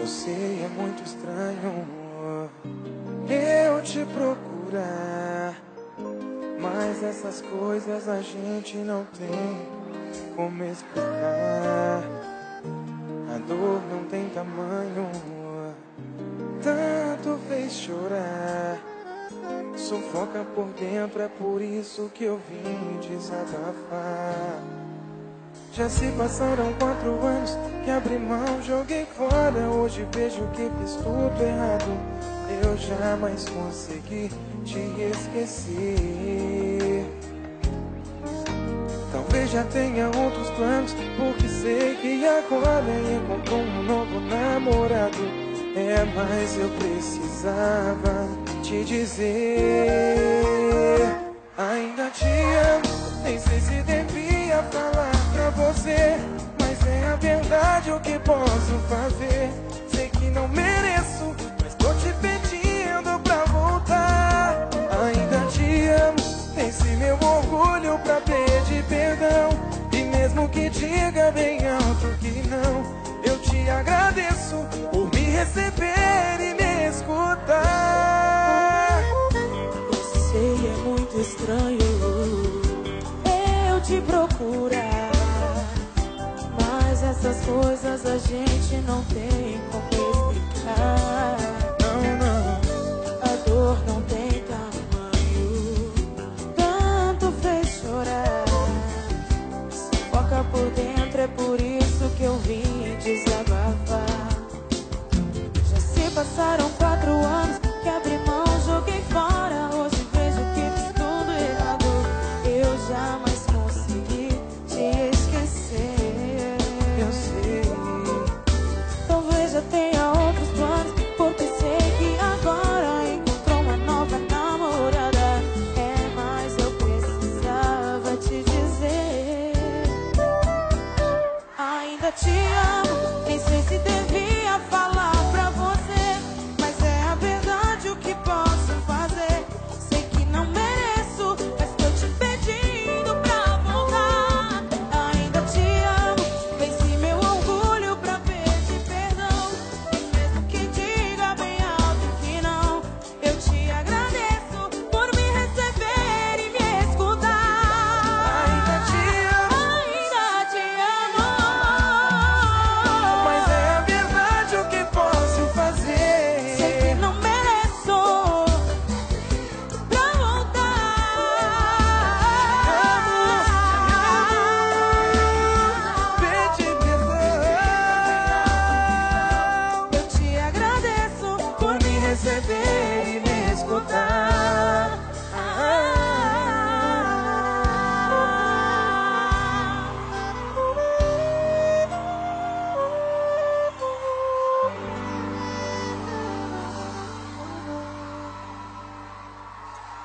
Eu sei, é muito estranho eu te procurar, mas essas coisas a gente não tem como explicar. A dor não tem tamanho, tanto fez chorar. Sufoca por dentro, é por isso que eu vim desabafar. Já se passaram 4 anos que abri mão, joguei fora. Hoje vejo que fiz tudo errado. Eu jamais consegui te esquecer. Talvez já tenha outros planos, porque sei que agora encontrou um novo namorado. É, mas eu precisava te dizer: ainda te amo, nem sei se devia falar pra você, mas é a verdade, o que posso fazer? Sei que não mereço, mas tô te pedindo pra voltar. Ainda te amo, pense meu orgulho pra pedir perdão. E mesmo que diga bem alto que não, eu te agradeço por me receber e me escutar. Eu sei, é muito estranho eu te procurar, mas essas coisas a gente não tem como explicar. Não, não. A dor não tem tamanho, tanto fez chorar. Sufoca por dentro, é por isso que eu vim desabafar. Já se passaram 4 anos que abri mão, joguei fora. Hoje vejo que fiz tudo errado. Eu jamais consegui te esquecer. Eu sei. Talvez já tenha outros planos, porque sei que agora encontrou uma nova namorada. É, mas eu precisava te dizer: ainda te amo, nem sei se devia falar pra você, mas é a verdade, o que posso fazer? Sei que não mereço, mas tô te pedindo pra voltar. Ainda te amo, venci meu orgulho pra pedir perdão. E mesmo que diga bem alto que não, eu te agradeço por me receber e me escutar. Ainda te amo, Ainda te amo, mas é a verdade, o que posso fazer? sei que não mereço pra voltar. Pede perdão. Eu te agradeço por me receber E me escutar.